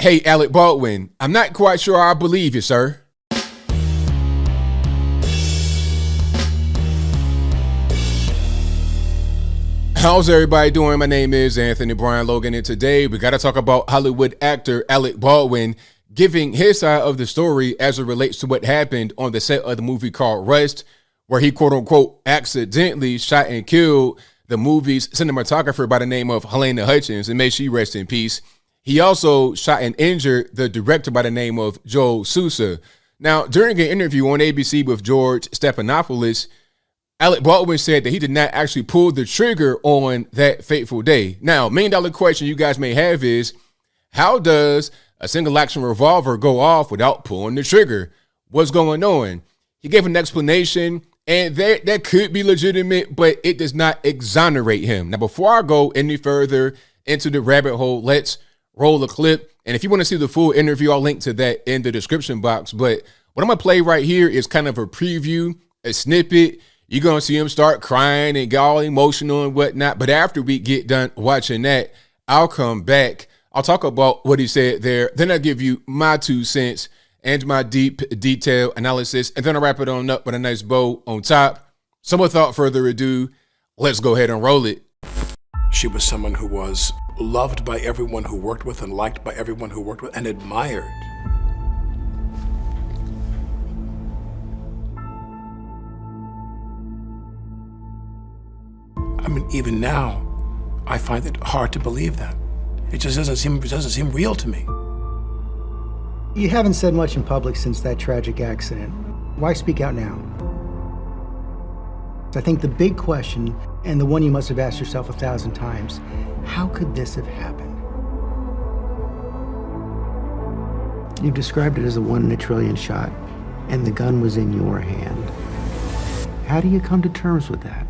Hey, Alec Baldwin, I'm not quite sure I believe you, sir. How's everybody doing? My name is Anthony Brian Logan, and today we got to talk about Hollywood actor Alec Baldwin giving his side of the story as it relates to what happened on the set of the movie called Rust, where he quote unquote accidentally shot and killed the movie's cinematographer by the name of Helena Hutchins, and may she rest in peace. He also shot and injured the director by the name of Joel Sousa. Now, during an interview on ABC with George Stephanopoulos, Alec Baldwin said that he did not actually pull the trigger on that fateful day. Now, $1 million question you guys may have is, how does a single action revolver go off without pulling the trigger? What's going on? He gave an explanation, and that could be legitimate, but it does not exonerate him. Now, before I go any further into the rabbit hole, let's roll a clip. And if you want to see the full interview, I'll link to that in the description box. But what I'm going to play right here is kind of a preview, a snippet. You're going to see him start crying and get all emotional and whatnot. But after we get done watching that, I'll come back. I'll talk about what he said there. Then I'll give you my 2 cents and my deep detailed analysis. And then I'll wrap it on up with a nice bow on top. So without further ado, let's go ahead and roll it. She was someone who was loved by everyone who worked with and liked by everyone who worked with and admired. I mean, even now, I find it hard to believe that. It just doesn't seem real to me. You haven't said much in public since that tragic accident. Why speak out now? I think the big question, and the one you must have asked yourself 1,000 times, how could this have happened? You've described it as a 1 in a trillion shot, and the gun was in your hand. How do you come to terms with that?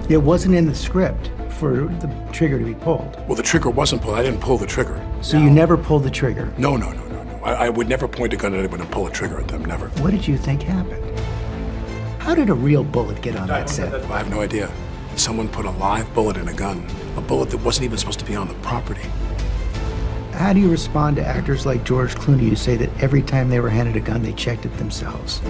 It wasn't in the script for the trigger to be pulled. Well, the trigger wasn't pulled. I didn't pull the trigger. So you never pulled the trigger? No. I would never point a gun at anyone and pull a trigger at them, never. What did you think happened? How did a real bullet get on that set? I have no idea. Someone put a live bullet in a gun, a bullet that wasn't even supposed to be on the property. How do you respond to actors like George Clooney who say that every time they were handed a gun, they checked it themselves?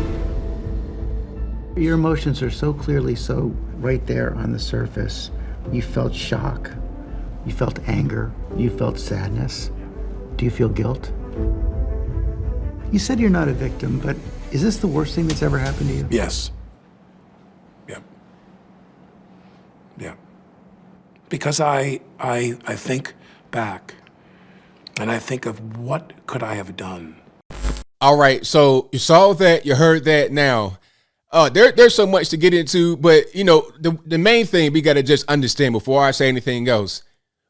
Your emotions are so clearly so right there on the surface. You felt shock, you felt anger, you felt sadness. Do you feel guilt? You said you're not a victim, but is this the worst thing that's ever happened to you? Yes. Yeah. Because I think back and I think of what could I have done. All right, so you saw that, you heard that. Now, there's so much to get into, but you know, the main thing we got to just understand before I say anything else,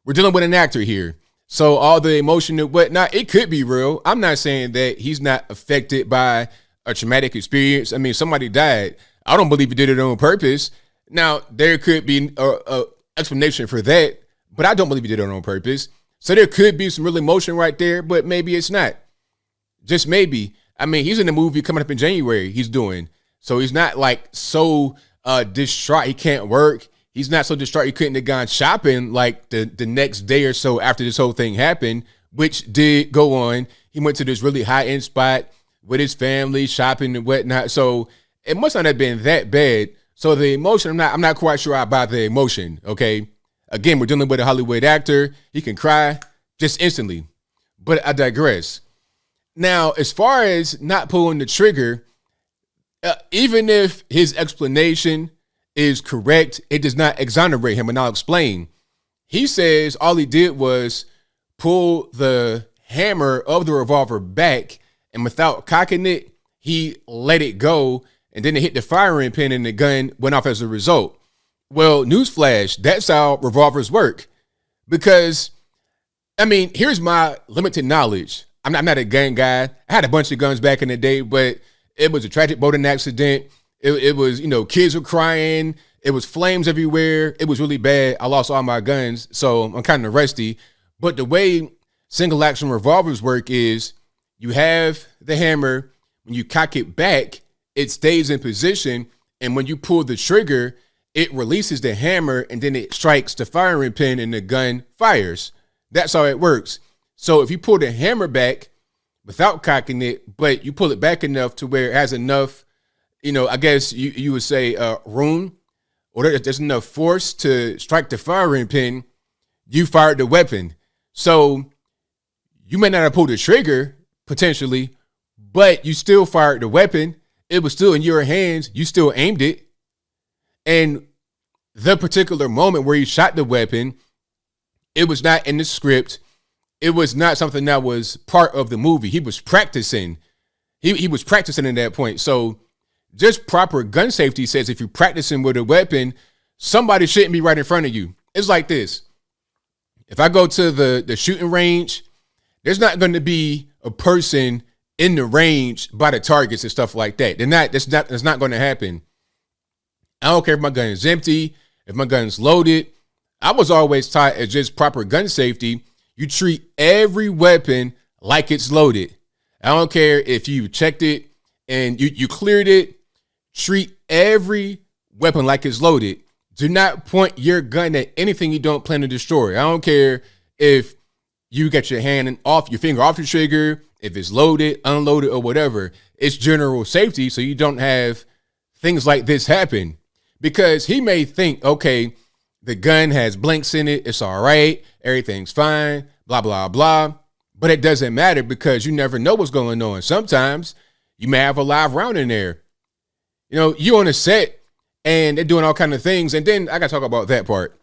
we're dealing with an actor here. So all the emotion and whatnot, it could be real. I'm not saying that he's not affected by a traumatic experience. I mean, somebody died. I don't believe he did it on purpose. Now, there could be a explanation for that, but I don't believe he did it on purpose. So there could be some real emotion right there, but maybe it's not. Just maybe. I mean, he's in a movie coming up in January he's doing. So he's not like so distraught he can't work. He's not so distraught he couldn't have gone shopping like the next day or so after this whole thing happened, which did go on. He went to this really high-end spot with his family, shopping and whatnot. So it must not have been that bad. So the emotion, I'm not quite sure about the emotion, okay? Again, we're dealing with a Hollywood actor. He can cry just instantly. But I digress. Now, as far as not pulling the trigger, even if his explanation is correct, it does not exonerate him, and I'll explain. He says all he did was pull the hammer of the revolver back, and without cocking it, he let it go, and then it hit the firing pin and the gun went off as a result. Well, newsflash, that's how revolvers work. Because, I mean, here's my limited knowledge. I'm not a gun guy. I had a bunch of guns back in the day, but it was a tragic boating accident. It was, you know, kids were crying. It was flames everywhere. It was really bad. I lost all my guns, so I'm kind of rusty. But the way single action revolvers work is you have the hammer. When you cock it back, it stays in position. And when you pull the trigger, it releases the hammer and then it strikes the firing pin and the gun fires. That's how it works. So if you pull the hammer back without cocking it, but you pull it back enough to where it has enough, I guess you would say room, or there's enough force to strike the firing pin, you fired the weapon. So you may not have pulled the trigger, potentially, but you still fired the weapon. It was still in your hands. You still aimed it. And the particular moment where he shot the weapon, it was not in the script. It was not something that was part of the movie. He was practicing. He was practicing at that point. So just proper gun safety says if you're practicing with a weapon, somebody shouldn't be right in front of you. It's like this. If I go to the shooting range, there's not going to be a person in the range by the targets and stuff like that. That's not going to happen. I don't care if my gun is empty, if my gun's loaded. I was always taught as just proper gun safety. You treat every weapon like it's loaded. I don't care if you checked it and you cleared it. Treat every weapon like it's loaded. Do not point your gun at anything you don't plan to destroy. I don't care if you get your finger off the trigger, if it's loaded, unloaded, or whatever. It's general safety so you don't have things like this happen. Because he may think, okay, the gun has blanks in it. It's all right. Everything's fine, blah, blah, blah. But it doesn't matter because you never know what's going on. Sometimes you may have a live round in there. You on a set and they're doing all kinds of things. And then I got to talk about that part.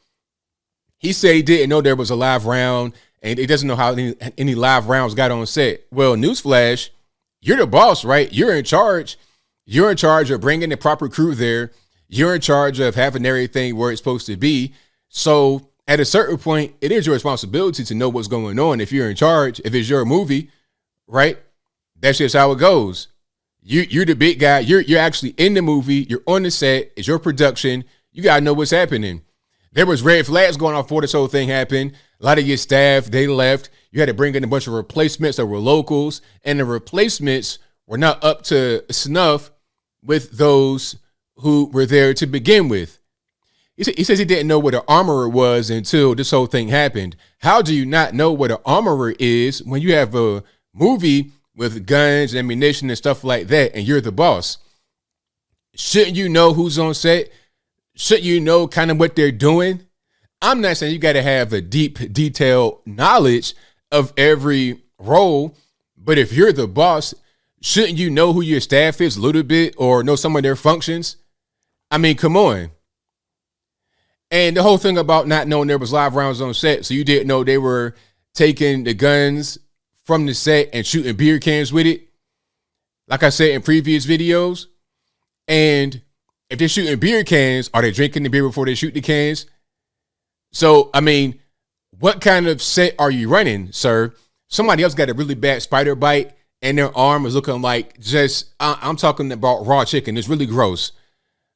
He said he didn't know there was a live round and he doesn't know how any live rounds got on set. Well, newsflash, you're the boss, right? You're in charge. You're in charge of bringing the proper crew there. You're in charge of having everything where it's supposed to be. So at a certain point, it is your responsibility to know what's going on. If you're in charge, if it's your movie, right? That's just how it goes. You're the big guy. You're actually in the movie. You're on the set. It's your production. You got to know what's happening. There was red flags going off before this whole thing happened. A lot of your staff, they left. You had to bring in a bunch of replacements that were locals, and the replacements were not up to snuff with those who were there to begin with. He says he didn't know what an armorer was until this whole thing happened. How do you not know what an armorer is when you have a movie with guns and ammunition and stuff like that, and you're the boss? Shouldn't you know who's on set? Shouldn't you know kind of what they're doing? I'm not saying you got to have a deep, detailed knowledge of every role, but if you're the boss, shouldn't you know who your staff is a little bit or know some of their functions? I mean, come on. And the whole thing about not knowing there was live rounds on set, so you didn't know they were taking the guns from the set and shooting beer cans with it, like I said in previous videos. And if they're shooting beer cans, are they drinking the beer before they shoot the cans? So, I mean, what kind of set are you running, sir? Somebody else got a really bad spider bite and their arm is looking like I'm talking about raw chicken. It's really gross.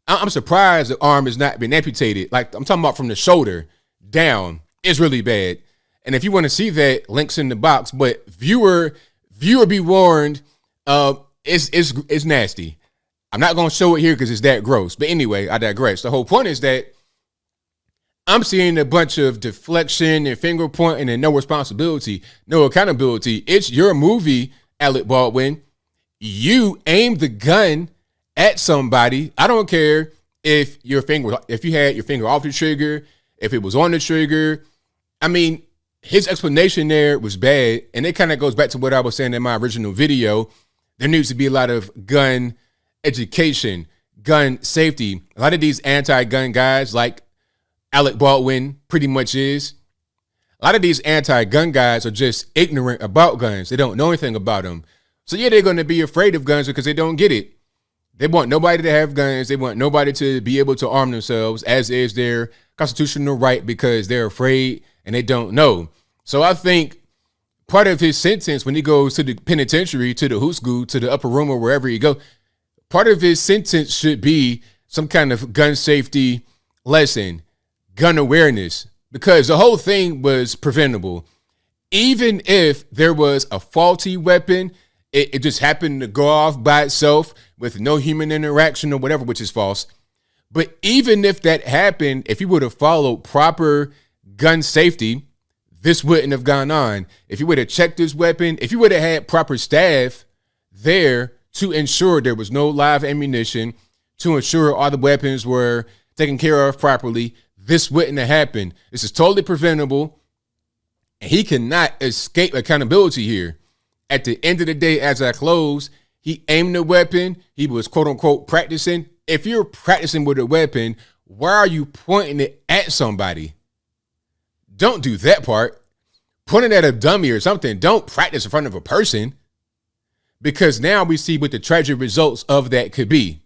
I'm surprised the arm has not been amputated. Like, I'm talking about from the shoulder down. It's really bad. And if you want to see that, links in the box. But viewer be warned, it's nasty. I'm not going to show it here because it's that gross. But anyway, I digress. The whole point is that I'm seeing a bunch of deflection and finger pointing and no responsibility, no accountability. It's your movie, Alec Baldwin. You aimed the gun at somebody. I don't care if you had your finger off the trigger, if it was on the trigger. I mean, his explanation there was bad. And it kind of goes back to what I was saying in my original video. There needs to be a lot of gun education, gun safety. A lot of these anti-gun guys, like Alec Baldwin pretty much is, a lot of these anti-gun guys are just ignorant about guns. They don't know anything about them. So yeah, they're going to be afraid of guns because they don't get it. They want nobody to have guns. They want nobody to be able to arm themselves, as is their constitutional right, because they're afraid and they don't know. So I think part of his sentence when he goes to the penitentiary, to the hoosgoo, to the upper room or wherever he goes, part of his sentence should be some kind of gun safety lesson, gun awareness, because the whole thing was preventable. Even if there was a faulty weapon, it just happened to go off by itself with no human interaction or whatever, which is false. But even if that happened, if you would have followed proper gun safety, this wouldn't have gone on. If you would have checked this weapon, if you would have had proper staff there to ensure there was no live ammunition, to ensure all the weapons were taken care of properly, this wouldn't have happened. This is totally preventable. And he cannot escape accountability here. At the end of the day, as I close, he aimed the weapon. He was quote unquote practicing. If you're practicing with a weapon, why are you pointing it at somebody? Don't do that part. Point it at a dummy or something. Don't practice in front of a person, because now we see what the tragic results of that could be.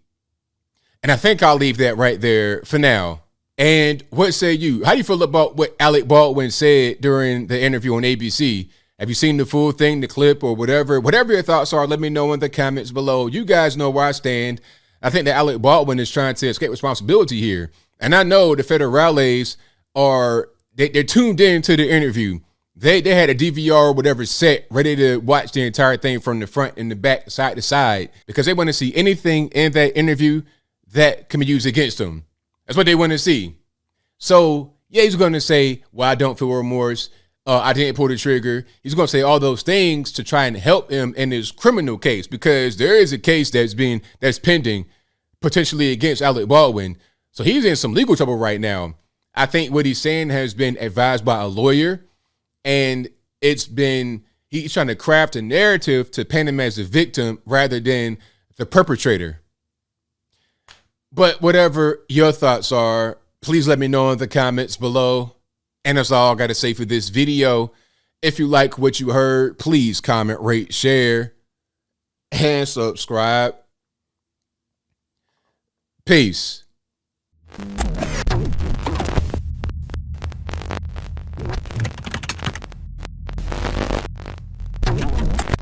And I think I'll leave that right there for now. And what say you? How do you feel about what Alec Baldwin said during the interview on ABC? Have you seen the full thing, the clip, or whatever? Whatever your thoughts are, let me know in the comments below. You guys know where I stand. I think that Alec Baldwin is trying to escape responsibility here. And I know the federales are, they're tuned into the interview. They had a DVR or whatever set ready to watch the entire thing from the front and the back, side to side, because they want to see anything in that interview that can be used against them. That's what they want to see. So yeah, he's going to say, well, I don't feel remorse. I didn't pull the trigger. He's going to say all those things to try and help him in his criminal case, because there is a case that's pending potentially against Alec Baldwin. So he's in some legal trouble right now. I think what he's saying has been advised by a lawyer, and he's trying to craft a narrative to paint him as a victim rather than the perpetrator. But whatever your thoughts are, please let me know in the comments below. And that's all I got to say for this video. If you like what you heard, please comment, rate, share, and subscribe. Peace.